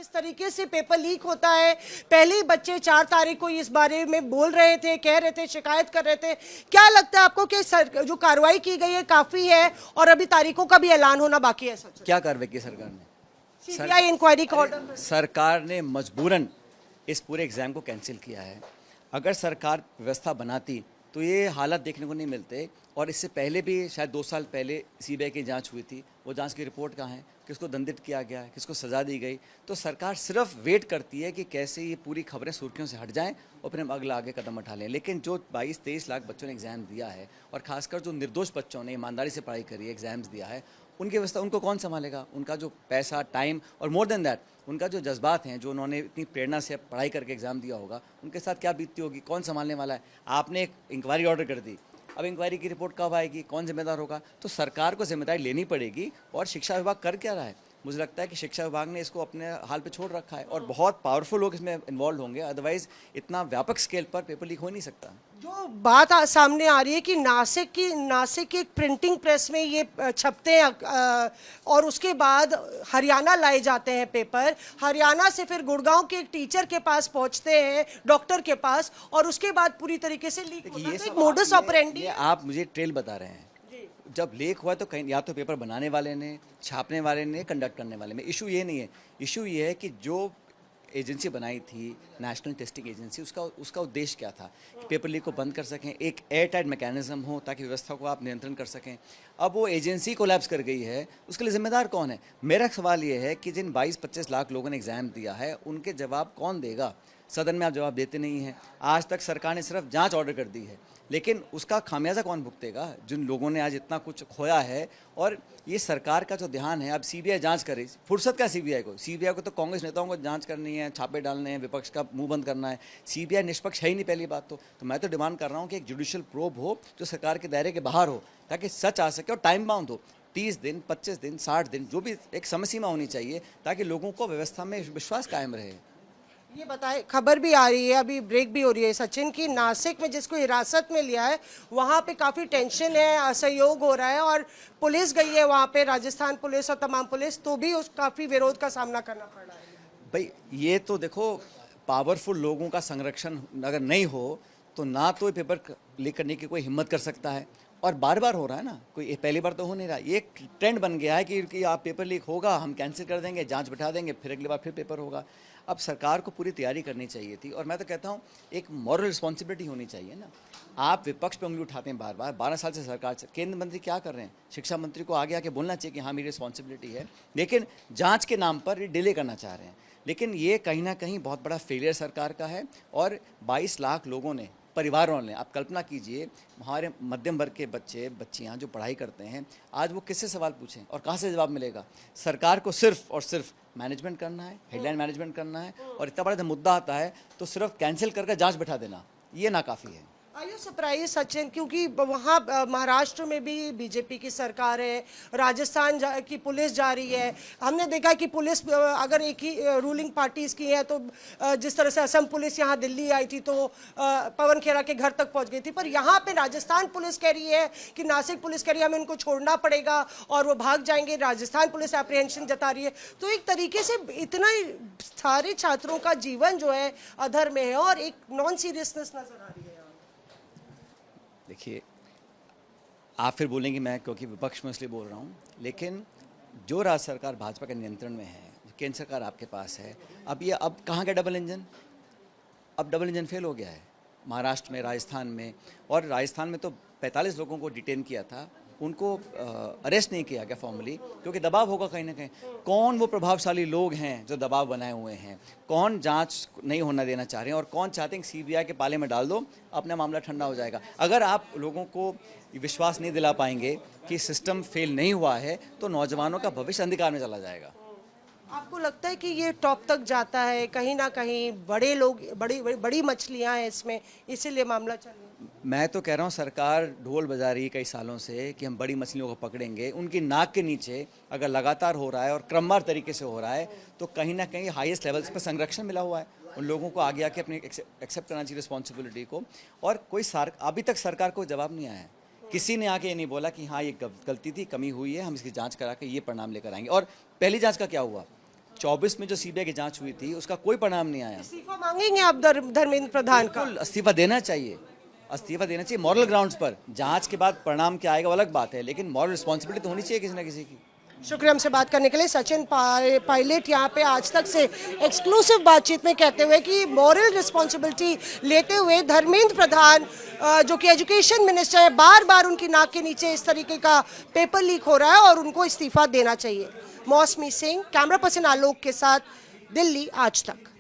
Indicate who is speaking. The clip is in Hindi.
Speaker 1: जिस तरीके से पेपर लीक होता है, पहले ही बच्चे 4 तारीख को इस बारे में बोल रहे थे, कह रहे थे, शिकायत कर रहे थे। क्या लगता है आपको कि जो कार्रवाई की गई है काफी है और अभी तारीखों का भी ऐलान होना बाकी है? सच
Speaker 2: क्या कार्रवाई की सरकार ने?
Speaker 1: सीबीआई इंक्वायरी का ऑर्डर
Speaker 2: सरकार ने मजबूरन इस पूरे एग्जाम को कैंसिल किया है। अगर सरकार व्यवस्था बनाती तो ये हालात देखने को नहीं मिलते। और इससे पहले भी शायद 2 साल पहले सीबीआई की जांच हुई थी, वो जांच की रिपोर्ट कहाँ है? किसको दंडित किया गया, किसको सज़ा दी गई? तो सरकार सिर्फ वेट करती है कि कैसे ये पूरी खबरें सुर्खियों से हट जाएं और फिर हम अगला आगे कदम उठा लें। लेकिन जो 22-23 लाख बच्चों ने एग्ज़ाम दिया है और ख़ासकर जो निर्दोष बच्चों ने ईमानदारी से पढ़ाई करी है, एग्ज़ाम्स दिया है, उनकी व्यवस्था उनको कौन संभालेगा? उनका जो पैसा, टाइम और मोर देन दैट उनका जो जज्बात हैं, जो उन्होंने इतनी प्रेरणा से पढ़ाई करके एग्ज़ाम दिया होगा, उनके साथ क्या बीतती होगी? कौन संभालने वाला है? आपने एक इंक्वायरी ऑर्डर कर दी, अब इंक्वायरी की रिपोर्ट कब आएगी? कौन जिम्मेदार होगा? तो सरकार को जिम्मेदारी लेनी पड़ेगी। और शिक्षा विभाग कर क्या रहा है? मुझे लगता है कि शिक्षा विभाग ने इसको अपने हाल पे छोड़ रखा है और बहुत पावरफुल लोग इसमें इन्वॉल्व होंगे, अदरवाइज इतना व्यापक स्केल पर पेपर लीक हो नहीं सकता।
Speaker 1: जो बात सामने आ रही है कि नासिक की एक प्रिंटिंग प्रेस में ये छपते हैं और उसके बाद हरियाणा लाए जाते हैं पेपर, हरियाणा से फिर गुड़गांव के एक टीचर के पास पहुंचते हैं, डॉक्टर के पास, और उसके बाद पूरी तरीके से लीक होता है। तो एक मोडस ऑपरेंडी।
Speaker 2: आप मुझे ट्रेल बता रहे हैं। जब लीक हुआ तो कहीं या तो पेपर बनाने वाले ने, छापने वाले ने, कंडक्ट करने वाले में। इशू ये नहीं है। इशू ये है कि जो एजेंसी बनाई थी, नेशनल टेस्टिंग एजेंसी, उसका उद्देश्य क्या था? कि पेपर लीक को बंद कर सकें, एक एयर टाइट मैकेनिज्म हो ताकि व्यवस्था को आप नियंत्रण कर सकें। अब वो एजेंसी कोलैप्स कर गई है, उसके लिए जिम्मेदार कौन है? मेरा सवाल ये है कि जिन 22-25 लाख लोगों ने एग्ज़ाम दिया है, उनके जवाब कौन देगा? सदन में आप जवाब देते नहीं हैं। आज तक सरकार ने सिर्फ जांच ऑर्डर कर दी है, लेकिन उसका खामियाजा कौन भुगतेगा? जिन लोगों ने आज इतना कुछ खोया है। और ये सरकार का जो ध्यान है, अब सीबीआई जांच करे, फुर्सत का सीबीआई को? सीबीआई को तो कांग्रेस नेताओं को जांच करनी है, छापे डालने हैं, विपक्ष का मुंह बंद करना है। सीबीआई निष्पक्ष है ही नहीं, पहली बात तो मैं तो डिमांड कर रहा हूँ कि एक जुडिशियल प्रोब हो जो सरकार के दायरे के बाहर हो, ताकि सच आ सके और टाइम बाउंड हो। 30 दिन, 25 दिन, 60 दिन, जो भी एक समय सीमा होनी चाहिए, ताकि लोगों को व्यवस्था में विश्वास कायम रहे।
Speaker 1: ये बताएं, खबर भी आ रही है, अभी ब्रेक भी हो रही है सचिन, की नासिक में जिसको हिरासत में लिया है वहाँ पे काफ़ी टेंशन है, असहयोग हो रहा है और पुलिस गई है वहाँ पे, राजस्थान पुलिस और तमाम पुलिस, तो भी उस काफ़ी विरोध का सामना करना पड़ रहा है।
Speaker 2: भाई ये तो देखो, पावरफुल लोगों का संरक्षण अगर नहीं हो तो ना तो ये पेपर लीक करने की कोई हिम्मत कर सकता है। और बार बार हो रहा है ना, कोई पहली बार तो हो नहीं रहा। ये एक ट्रेंड बन गया है कि आप पेपर लीक होगा, हम कैंसिल कर देंगे, जांच बिठा देंगे, फिर अगली बार फिर पेपर होगा। अब सरकार को पूरी तैयारी करनी चाहिए थी। और मैं तो कहता हूँ एक मॉरल रिस्पॉन्सिबिलिटी होनी चाहिए ना। आप विपक्ष पे उंगली उठाते हैं बार बार, 12 साल से सरकार से। केंद्र मंत्री क्या कर रहे हैं? शिक्षा मंत्री को आगे आके बोलना चाहिए कि हाँ मेरी रिस्पॉन्सिबिलिटी है, लेकिन जाँच के नाम पर ये डिले करना चाह रहे हैं। लेकिन ये कहीं ना कहीं बहुत बड़ा फेलियर सरकार का है। और 22 लाख लोगों ने, परिवारों ने, आप कल्पना कीजिए, हमारे मध्यम वर्ग के बच्चे बच्चियां जो पढ़ाई करते हैं, आज वो किससे सवाल पूछें और कहाँ से जवाब मिलेगा? सरकार को सिर्फ और सिर्फ मैनेजमेंट करना है, हेडलाइन मैनेजमेंट करना है। और इतना बड़ा जब मुद्दा आता है तो सिर्फ कैंसिल करके जांच बिठा देना, ये नाकाफ़ी है।
Speaker 1: आर यू सरप्राइज सचिन, क्योंकि वहाँ महाराष्ट्र में भी बीजेपी की सरकार है, राजस्थान की पुलिस जा रही है, हमने देखा कि पुलिस अगर एक ही रूलिंग पार्टीज की है तो जिस तरह से असम पुलिस यहाँ दिल्ली आई थी तो पवन खेरा के घर तक पहुँच गई थी, पर यहाँ पे राजस्थान पुलिस कह रही है कि नासिक पुलिस कह रही है हमें इनको छोड़ना पड़ेगा और वो भाग जाएंगे, राजस्थान पुलिस एप्रीहेंशन जता रही है। तो एक तरीके से इतना सारे छात्रों का जीवन जो है अधर में है और एक नॉन सीरियसनेस नजर आ रही है।
Speaker 2: देखिए, आप फिर बोलेंगे मैं क्योंकि विपक्ष में इसलिए बोल रहा हूँ, लेकिन जो राज्य सरकार भाजपा के नियंत्रण में है, केंद्र सरकार आपके पास है, अब कहाँ का डबल इंजन? अब डबल इंजन फेल हो गया है महाराष्ट्र में, राजस्थान में। और राजस्थान में तो 45 लोगों को डिटेन किया था, उनको अरेस्ट नहीं किया गया फॉर्मली, क्योंकि दबाव होगा कहीं ना कहीं। कौन वो प्रभावशाली लोग हैं जो दबाव बनाए हुए हैं? कौन जांच नहीं होना देना चाह रहे हैं और कौन चाहते हैं कि सीबीआई के पाले में डाल दो, अपना मामला ठंडा हो जाएगा? अगर आप लोगों को विश्वास नहीं दिला पाएंगे कि सिस्टम फेल नहीं हुआ है तो नौजवानों का भविष्य अंधकार में चला जाएगा।
Speaker 1: आपको लगता है कि ये टॉप तक जाता है कहीं ना कहीं? बड़े लोग, बड़ी मछलियां हैं इसमें, इसीलिए मामला चल रहा है।
Speaker 2: मैं तो कह रहा हूँ सरकार ढोल बजा रही है कई सालों से कि हम बड़ी मछलियों को पकड़ेंगे। उनकी नाक के नीचे अगर लगातार हो रहा है और क्रमवार तरीके से हो रहा है तो कहीं ना कहीं हाईएस्ट लेवल्स पर संरक्षण मिला हुआ है। उन लोगों को आगे आके अपनी एक्सेप्ट करना चाहिए रिस्पॉन्सिबिलिटी को। और कोई अभी तक सरकार को जवाब नहीं आया है। किसी ने आके ये नहीं बोला कि हाँ ये गलती थी, कमी हुई है, हम इसकी जांच करा के ये परिणाम लेकर आएंगे। और पहली जांच का क्या हुआ? 24 में जो सीबीआई की जांच हुई थी उसका कोई परिणाम नहीं आया।
Speaker 1: इस्तीफा मांगेंगे आप धर्मेंद्र प्रधान का?
Speaker 2: बिल्कुल इस्तीफा देना चाहिए, इस्तीफा देना चाहिए मॉरल ग्राउंड्स पर। जांच के बाद परिणाम क्या आएगा वो अलग बात है, लेकिन मॉरल रिस्पॉन्सिबिलिटी तो होनी चाहिए किसी ना किसी की।
Speaker 1: शुक्रिया हमसे बात करने के लिए। सचिन पायलट यहाँ पे आज तक से एक्सक्लूसिव बातचीत में कहते हुए कि मॉरल रिस्पॉन्सिबिलिटी लेते हुए धर्मेंद्र प्रधान जो कि एजुकेशन मिनिस्टर है, बार बार उनकी नाक के नीचे इस तरीके का पेपर लीक हो रहा है और उनको इस्तीफा देना चाहिए। मौसमी सिंह, कैमरा पर्सन आलोक के साथ, दिल्ली आज तक।